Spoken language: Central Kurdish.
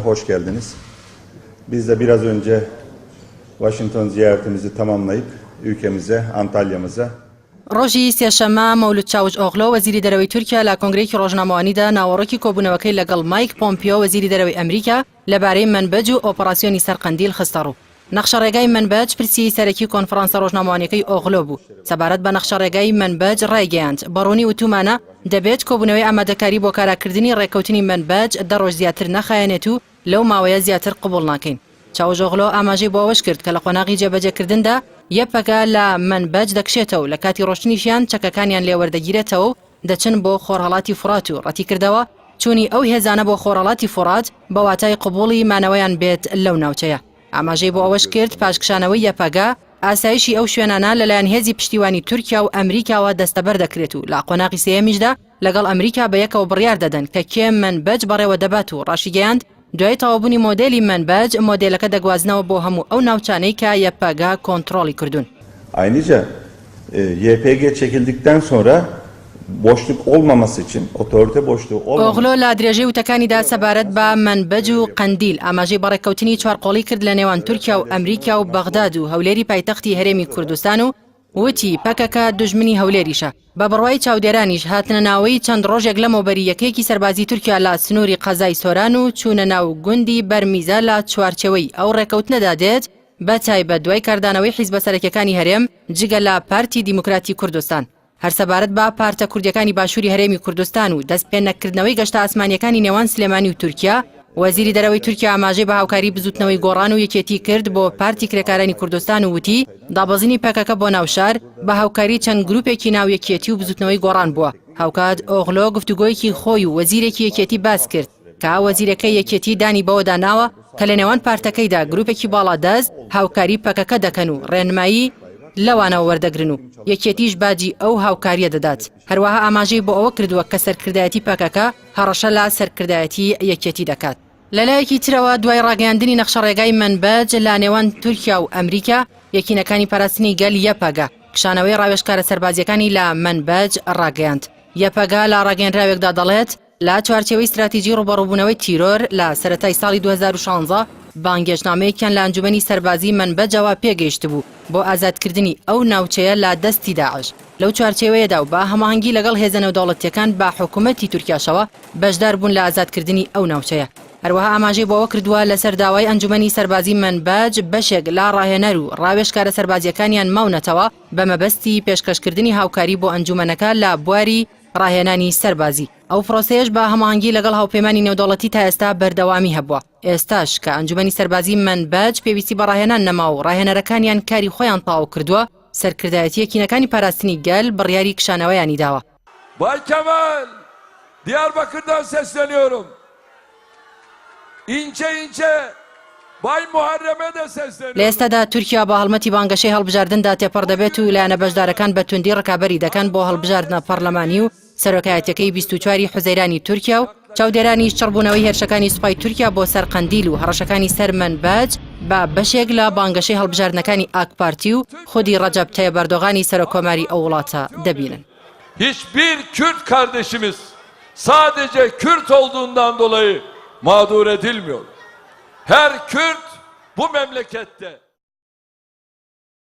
hoş geldiniz. Biz de biraz önce Washington ziyaretimizi tamamlayıp ülkemize, Antalya'mıza ڕۆژی سێشەممە مەولود چاوشئۆغلۆ وەزیری دەرەوەی تورکیا لە کۆنگرەیەکی ڕۆژنامەوانیدا ناوەڕۆکی کۆبوونەوەکەی لەگەڵ مایک پۆمپیۆ وەزیری دەرەوەی ئەمریکا لەبارەی منبەج و ئۆپەراسیۆنی سەرقەندیل خستە ڕوو. نەخشە ڕێگای منبەج پرسی سەرەکی کۆنفرانسە ڕۆژنامەوانیەکەی ئۆغلۆ بوو. سەبارەت بە نەخشە ڕێگای منبەج ڕایگەیاند بەڕوونی وتومانە دەبێت کۆبوونەوەی ئامادەکاری بۆ کاراکردنی ڕێکەوتنی منبەج 10 ڕۆژ زیاتر نەخایەنێت و لەو ماوەیە زیاتر قبوڵ ناکەین. چاوشئۆغلۆ ئاماژەی بۆ ئەوەش کرد کە لە قۆناغی جێبەجێکردندا یەکپەکە لە منبەج دەکشێتەوە لە کاتی ڕۆشتنیشیان چەکەکانیان لێوەردەگیرێتەوە و دەچن بۆ خۆرهەڵاتی فورات و ڕەتی کردەوە چوونی ئەو هێزانە بۆ خۆرهەڵاتی فورات بە واتای قبوڵی مانەوەیان بێت لەو ناوچەیە. ئاماژەی بۆ ئەوەش کرد پاشکشانەوەی یەپەگا ئاسایشی ئەو شوێنانە لەلایەن هێزی پشتیوانی تورکیا و ئەمریکاوە دەستەبەر دەکرێت و لە قۆناغی سێیەمیشدا لەگەڵ ئەمریکا بە یەکەوە بڕیار دەدەن کە کێ منبەج بەڕێوە دەبات و ڕاشیگەیاند دوای تەوابوونی مۆدێلی منبەج مۆدێلەکە دەگوازنەوە بۆ هەموو ئەو ناوچانەی کە یەپەگا کۆنتڕۆڵی کردوون. Ayrıca YPG çekildikten sonra boşluk olmaması için, otorite boşluğu olmaması ئۆغلۆ لە درێژەی وتەکانیدا سەبارەت بە منبەج و قەندیل ئاماژەی بەڕێکەوتنی چوارقۆڵی کرد لە نێوان تورکیا و ئەمریکا و بەغداد و هەولێری پایتەختی هەرێمی کوردستان و وتی پەکەکە دوژمنی هەولێریشە. بە بڕوای چاودێرانیش هاتنە ناوەی چەند ڕۆژێک لە مۆبەریەکەیەکی سەربازی تورکیا لە سنووری قەزای سۆران و چوونە ناو گوندی بەرمیزە لە چوارچەوەی ئەو ڕێکەوتنەدا دێت بە تایبەت دوای کاردانەوەی حیزبە سەرەکیەکانی هەرێم جگە لە پارتی دیموکراتی کوردستان. هەر سەبارەت بە پارتە کوردیەکانی باشووری هەرێمی کوردستان و دەست پێ نەکردنەوەی گەشتە ئاسمانیەکانی نێوان سلێمانی و تورکیا، وەزیری دەرەوەی تورکیا ئاماژەی بە هاوکاری بزوتنەوەی گۆڕان و یەکێتی کرد بۆ پارتی کرێکارانی کوردستان و وتی دابەزینی پەکەکە بۆ ناوشار بە هاوکاری چەند گروپێکی ناو یەکێتی و بزوتنەوەی گۆڕان بووە. هاوکات ئۆغلۆ گفتوگۆیەکی خۆی و وەزیرێکی یەکێتی باس کرد کە وەزیرەکەی یەکێتی دانی بەوە داناوە کە لە نێوان پارتەکەیدا گروپێکی باڵادەست هاوکاری پەکەکە دەکەن و ڕێنمایی لەوانەوە وەردەگرن و یەکێتیش باجی ئەو هاوکاریە دەدات. هەروەها ئاماژەی بۆ ئەوە کردووە کە سەرکردایەتی پەکەکە هەڕەشە لە سەرکردایەتی یەکێتی دەکات. لەلایەکی ترەوە دوای ڕاگەیاندنی نەخشە ڕێگای منبەج لە نێوان تورکیا و ئەمریکا یەکینەکانی پاراستنی گەل یەپەگا کشانەوەی ڕاوێژکارە سەربازیەکانی لە منبەج ڕاگەیاند. یەپەگا لە ڕاگەیەنراوێکدا دەڵێت لە چوارچێوەی استراتیژی ڕوبەڕووبوونەوەی تیرۆر لە سەرەتای ساڵی 2016 بانگێشنامەیەکیان لە ئەنجومەنی سەربازی منبەجەوە پێگەیشت بوو بۆ ئازادکردنی ئەو ناوچەیە لە دەستی داعش. لەو چوارچێوەیەدا و بە هەماهەنگی لەگەڵ هێزە نێودەوڵەتیەکان بە حکوومەتی تورکیاشەوە بەشدار بوون لە ئازادکردنی ئەو ناوچەیە. هەروەها ئاماژەی بۆ ئەوە کردووە لەسەر داوای ئەنجومەنی سەربازی منبەج بەشێک لە ڕاهێنەر و ڕاوێژکارە سەربازیەکانیان ماونەتەوە بە مەبەستی پێشکەشکردنی هاوکاری بۆ ئەنجومەنەکە لە بواری ڕاهێنانی سەربازی. ئەو پرۆسەیەش بە هەماهەنگی لەگەڵ هاوپەیمانی نێودەوڵەتی تا ئێستا بەردەوامی هەبووە. ئێستاش کە ئەنجومەنی سەربازی منبەج پێویستی بە ڕاهێنان نەما و ڕاهێنەرەکانیان کاری خۆیان تەواو کردووە، سەرکردایەتی یەکینەکانی پاراستنی گەل بڕیاری کشانەوەیانی داوە. Bay Kemal, Diyarbakır'dan sesleniyorum. İnce ince Bay Muharrem'e de sesleniyorum. لە ئێستادا تورکیا بە هەڵمەتی بانگەشەی هەڵبژاردندا تێپەڕ دەبێت و لایەنە بەشدارەکان بە توندی ڕکابەری دەکەن بۆ هەڵبژاردنە پەرلەمانی و سەرۆکایەتەکەی 24 حوزەیرانی تورکیا و چاودێرانی شەڕبوونەوەی هێرشەکانی سوپای تورکیا بۆ سەر قەندیل و هەڕەشەکانی سەر منبەج بە بەشێک لە بانگەشەی هەڵبژاردنەکانی ئاک پارتی و خودی ڕەجەب تەیب ئەردۆغانی سەرۆکۆماری ئەو وڵاتە دەبینن. Hiçbir Kürt kardeşimiz sadece Kürt olduğundan dolayı mağdur edilmiyor. Her Kürt bu memlekette